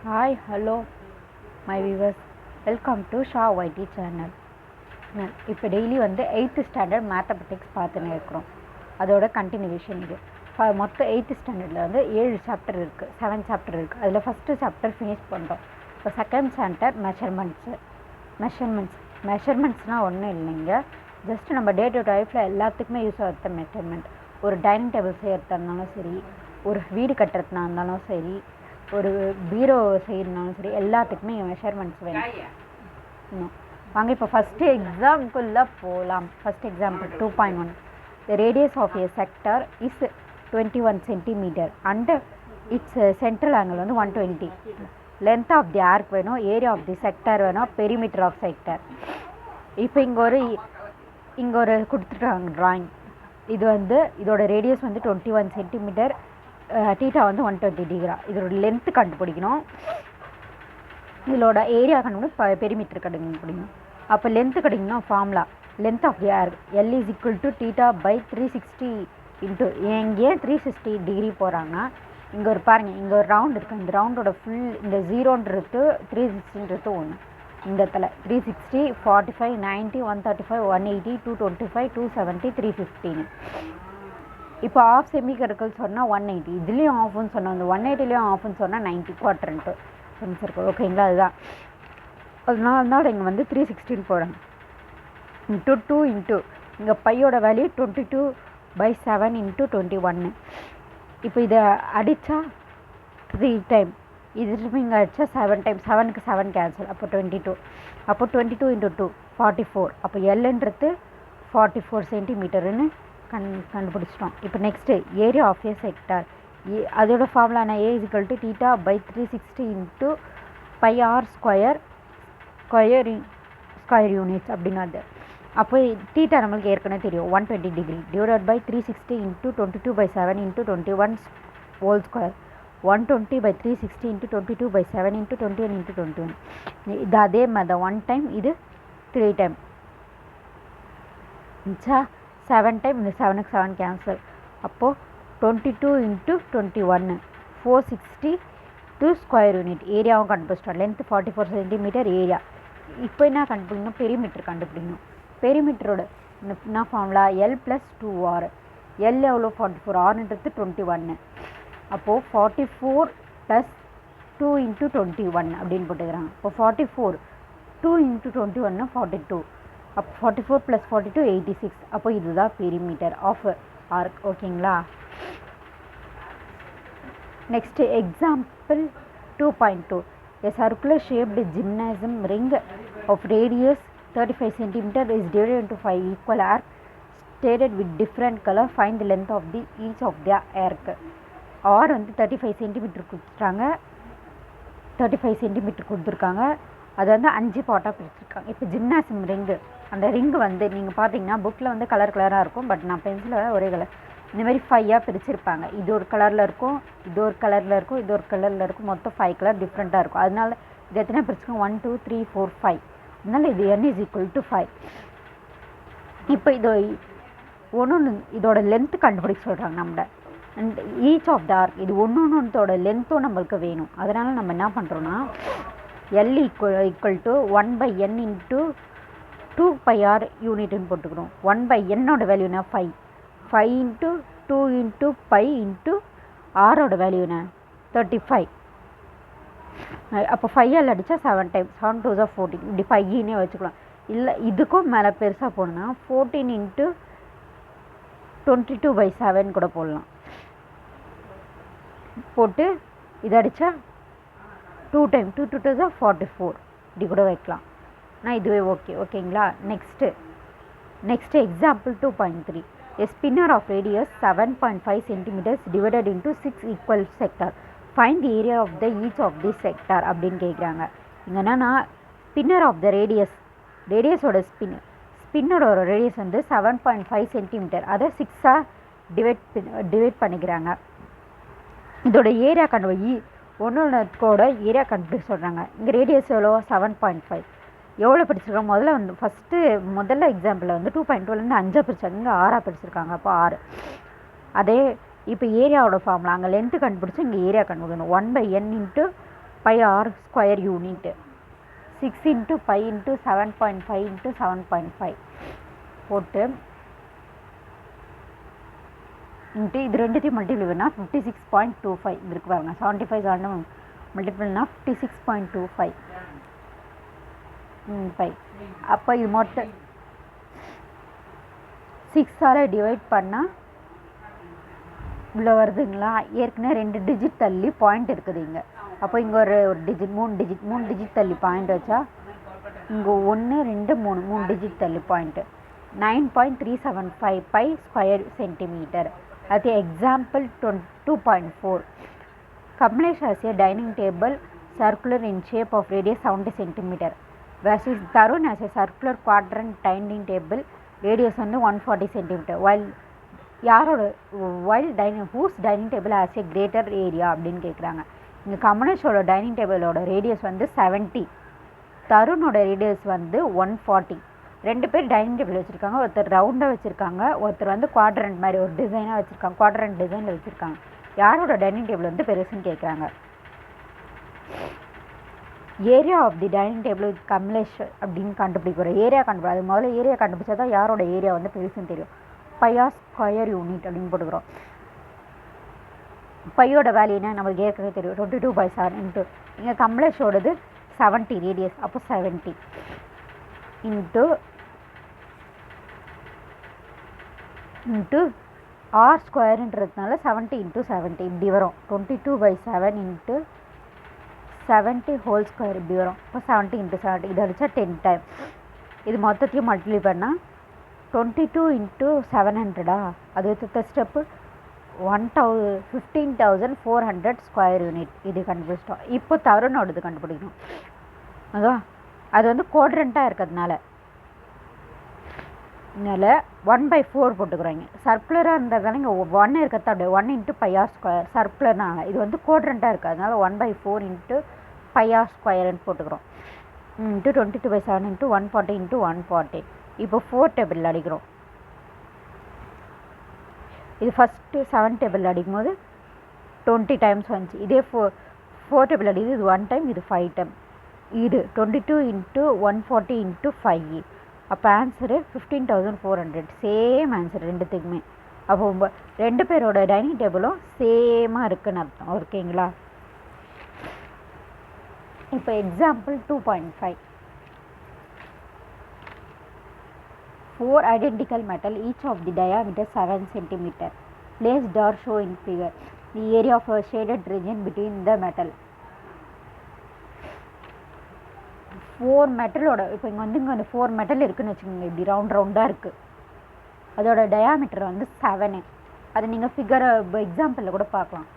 Hi, hello, my viewers. Welcome to Shah YT channel. இப்போ daily வந்து 8th standard mathematics பார்த்துன்னு இருக்கிறோம். அதோட கண்டினியூஷன் இது. மொத்தம் 8th ஸ்டாண்டர்டில் வந்து 7 சாப்டர் இருக்குது, 7 சாப்டர் இருக்குது. அதில் ஃபஸ்ட்டு சாப்டர் ஃபினிஷ் பண்ணுறோம். இப்போ செகண்ட் சாப்டர் மெஷர்மெண்ட்ஸ்னால் ஒன்றும் இல்லைங்க. ஜஸ்ட் நம்ம டே டு லைஃப்பில் எல்லாத்துக்குமே யூஸ் ஆகிற மெஷர்மெண்ட். ஒரு டைனிங் டேபிள் செய்கிறதா இருந்தாலும் சரி, ஒரு வீடு கட்டுறதுனா இருந்தாலும் சரி, ஒரு பீரோ செய்யணுனாலும் சரி, எல்லாத்துக்குமே மெஷர்மெண்ட்ஸ் வேணும். வாங்க இப்போ ஃபஸ்ட்டு எக்ஸாம்பிளில் போகலாம். First example 2.1. The radius of a sector is 21 centimeter and its central angle வந்து 120. Length of the arc வேணும், area of the sector வேணும், perimeter of sector. இப்போ இங்கே ஒரு கொடுத்துட்டாங்க ட்ராயிங். இது வந்து இதோட ரேடியஸ் வந்து 21 சென்டிமீட்டர், டீட்டா வந்து 120 டிகிரி. இதோட லென்த்து கண்டுபிடிக்கணும், இதோட ஏரியா கண்டுபிடிக்கணும், பெரிமீட்டர் கண்டுபிடிக்கணும். அப்போ லென்த்து கிடைக்கணும். Formula length of the arc L is equal to theta by 360 into எங்கே 360 டிகிரி போகிறாங்கன்னா, இங்கே ஒரு பாருங்கள், இங்கே ஒரு ரவுண்ட் இருக்குது. இந்த ரவுண்டோட ஃபுல் இந்த 0ன்றது 360ன்றது ஒன்று. இந்த இடத்துல 360, 45, 90, 135, 180, 225, 270, 315. இப்போ ஆஃப் செமி சர்க்கிள் சொன்னால் 180, இதுலேயும் ஆஃப்னு சொன்னால் அந்த 180லேயும் ஆஃப்னு சொன்னால் 90 குவாட்ரண்ட்டு செமி சர்க்கிள். ஓகேங்களா? அதுதான். அதனால இங்கே வந்து 316 போகிறாங்க. இன்ட்டு 2 இன்ட்டு இங்கே பையோட வேல்யூ 22/7 இன்ட்டு 21. இப்போ இதை அடித்தா 3 டைம், இது இங்கே அடித்தா 7 டைம், 7க்கு 7 கேன்சல், அப்போ 22. அப்போ 22 இன்ட்டு 2 44. அப்போ எல்ன்றது 44 சென்டிமீட்டருன்னு கண்டுபிடிச்சிட்டோம். இப்போ next area of a sector. அதோட ஃபார்முலா என்ன? A is equal to theta by 360 into pi r square units அப்படிங்கிறது. அப்போ தீட்டா நம்மளுக்கு ஏற்கனவே தெரியும், 120 degree divided by 360 into 22/7 into 21 whole square. 120/360 into 22/7 into 21 into 21. இது அதே மாதிரி தான் 1 டைம், இது 3 டைம். 7 டைம், இந்த 7க்கு 7 கேன்சல். அப்போது 22 இன்ட்டு 21 462 ஸ்கொயர் யூனிட். ஏரியாவும் கண்டுபிடிச்சிட்டோம். Length 44 centimetre, area. இப்போ என்ன கண்டுபிடிக்கணும்? பெரிமீட்டர் கண்டுபிடிக்கணும். பெரிமீட்டரோட என்ன ஃபார்முலா? L + 2R. L எவ்வளோ? 44, ஆர்ன்றது 21. அப்போது 44 + 2 இன்ட்டு 21 அப்படின்னு போட்டுக்கிறாங்க. இப்போ 44 2 இன்ட்டு 21 42. அப்போ 44 + 42 86. அப்போ இதுதான் பெரிமீட்டர் ஆஃப் ஆர்க். ஓகேங்களா? Next example 2.2. A circular shaped gymnasium ring of radius 35 cm is divided into 5 equal arcs shaded with different color. Find the length of each of the arc. R வந்து 35 centimetre கொடுத்துட்டாங்க, 35 centimetre கொடுத்துருக்காங்க. அது வந்து 5 பார்ட்டாக பிரிச்சுருக்காங்க. இப்போ gymnasium ring, அந்த ring வந்து நீங்கள் பார்த்தீங்கன்னா புக்கில் வந்து கலர் கலராக இருக்கும், பட் நான் பென்சிலில் ஒரே கலர். இந்த மாதிரி 5ஆக பிரிச்சுருப்பாங்க. இது ஒரு கலரில் இருக்கும், இது ஒரு கலரில் இருக்கும், இது ஒரு கலரில் இருக்கும். மொத்தம் 5 கலர் டிஃப்ரெண்ட்டாக இருக்கும். அதனால இது எத்தனை பிரிச்சுக்கோங்க? 1 2 3 4 5. அதனால் இது n is equal to 5. இப்போ ஒன்று இதோட லென்த்து கண்டுபிடிக்க சொல்கிறாங்க நம்மளை. And each of the arc, இது ஒன்றோட லென்த்தும் நம்மளுக்கு வேணும். அதனால் நம்ம என்ன பண்ணுறோன்னா L equal to 1/n into 2πr யூனிட்னு போட்டுக்கிறோம். 1/n வேல்யூ என்ன? 5. 5 இன்ட்டு 2 இன்ட்டு பை இன்ட்டு ஆரோட வேல்யூ என்ன? 35. அப்போ 5ஆல் அடித்தா 7 டைம், 7 2 14. இப்படி 5னே வச்சுக்கலாம். இல்லை இதுக்கும் மேலே பெருசாக போடணும்னா 14 இன்ட்டு 22/7 கூட போடலாம். போட்டு இதை அடித்தா 2 டைம், 2 2 2 44 இப்படி கூட வைக்கலாம். நான் இதுவே ஓகேங்களா? Next example 2.3. A spinner of radius 7.5 cm divided into 6 equal sector. Find the area of each of this sector அப்படின்னு கேட்குறாங்க. இங்கே என்னன்னா ஸ்பின்னர் ஆஃப் த ரேடியஸோட ஸ்பின்னரோட ரேடியஸ் வந்து 7.5 சென்டிமீட்டர். அதை 6ஆக டிவைட் பண்ணிக்கிறாங்க. இதோட ஏரியா ஒன்றோட ஏரியா கண்டுபிடிச்சு சொல்கிறாங்க. இங்கே ரேடியஸ் எவ்வளோ? 7.5. எவ்வளோ பிரிச்சிருக்காங்க? முதல்ல எக்ஸாம்பிளில் வந்து 2.2லேருந்து 5 பிரிச்சாங்க, இங்கே 6 பிரிச்சிருக்காங்க. அப்போ 6. அதே இப்போ ஏரியாவோட ஃபார்முலா, அங்கே லென்த்து கண்டுபிடிச்சி இங்கே ஏரியா கண்டுபிடிக்கணும். 1/n into pi r square unit 6 × 5 × 7.5 × 7.5 போட்டு இன்ட்டு இது ரெண்டுத்தையும் மல்டிப்ளை பண்ணால் 56.25 இது இருக்கு பாருங்க 75 மல்டிப்ளைனா 56.25 அப்போ இது மொத்தம் 6ஆல் டிவைட் பண்ணால் இவ்வளோ வருதுங்களா. ஏற்கனவே 2 டிஜிட் தள்ளி பாயிண்ட் இருக்குது இங்கே. அப்போ இங்கே ஒரு டிஜிட் 3 டிஜிட் தள்ளி பாயிண்ட் வச்சா இங்கே 1 2 3 டிஜிட் தள்ளி பாயிண்ட்டு 9.375 பை ஸ்கொயர் சென்டிமீட்டர். அது example 2.4 Kamlesh has a dining table circular in shape of radius 70 cm versus Tarun has a circular quadrant dining table radius வந்து 140 cm. while whose dining table has a greater area அப்படின்னு கேட்குறாங்க. இங்கே கமலேஷோட dining டேபிளோட radius வந்து 70, தருணோட radius வந்து 140. 2 பேர் dining table வச்சுருக்காங்க. ஒருத்தர் ரவுண்டாக வச்சுருக்காங்க, ஒருத்தர் வந்து குவாட்ரண்ட் மாதிரி ஒரு டிசைனாக வச்சுருக்காங்க, குவாட்ரண்ட் டிசைனில் வச்சுருக்காங்க. யாரோட டைனிங் டேபிள் வந்து பெருசுன்னு கேட்குறாங்க. Area of the dining table with Kamlesh அப்படின்னு கண்டுபிடிக்கிறோம். ஏரியா கண்டுபிடி அது முதல்ல ஏரியா கண்டுபிடிச்சா தான் யாரோட ஏரியா வந்து பெருசுன்னு தெரியும். பையா ஸ்கொயர் யூனிட் அப்படின்னு போட்டுக்கிறோம். பையோட வேல்யூனா நமக்கு ஏற்கனவே தெரியும் 22/7 இன்ட்டு இங்கே கமலேஷோடது 70 ரேடியஸ், அப்போ 70 இன்ட்டு ஆர் ஸ்கொயருன்றதுனால 70 × 70 இப்படி வரும். 22/7 இன்ட்டு 70 ஹோல் ஸ்கொயர் இப்படி வரும். இப்போ 70 × 70 இதை அடித்தா 10 டைம். இது மொத்தத்தையும் மல்டிப்ளை பண்ணால் 22 × 700 அது அடுத்த ஸ்டெப்பு 15,400 ஸ்கொயர் யூனிட். இது கண்டுபிடிச்சிட்டோம். இப்போ தருணோடது கண்டுபிடிக்கணும். அதான் அது வந்து குவாட்ரண்ட்டாக இருக்கிறதுனால 1/4 போட்டுக்கிறோங்க. சர்க்குலராக இருந்ததுனால இங்கே 1 இருக்கிறது அப்படியே 1 × πr ஸ்கொயர். சர்க்குலர்னால இது வந்து குவாட்ரண்ட்டாக இருக்குது, அதனால 1/4 × πr ஸ்கொயர்னு போட்டுக்கிறோம். இன்ட்டு 22/7 × 140 × 140. இப்போ 4 டேபிள் அடிக்கிறோம். இது ஃபஸ்ட்டு 7 டேபிள் அடிக்கும் போது 20 டைம்ஸ் வந்துச்சு. இதே 4 டேபிள் அடிக்குது, இது 1 டைம், இது 5 டைம். இது 22 × 140 × 5. அப்போ ஆன்சரு 15,400. சேம் ஆன்சர் ரெண்டுத்துக்குமே. அப்போ 2 பேரோட டைனிங் டேபிளும் சேமாக இருக்குன்னு அர்த்தம். ஓகேங்களா. இப்போ example 2.5 4 identical metal, each of the diameter 7 cm. Placed or show in figure. The area of a shaded region between the metal. 4 மெட்டலோட இப்போ இங்கே வந்து இங்கே அந்த 4 மெட்டல் இருக்குதுன்னு வச்சுக்கோங்க. இப்படி ரவுண்டாக இருக்குது. அதோட டயாமீட்டர் வந்து 7. அதை நீங்கள் ஃபிகரை எக்ஸாம்பிளில் கூட பார்க்கலாம்.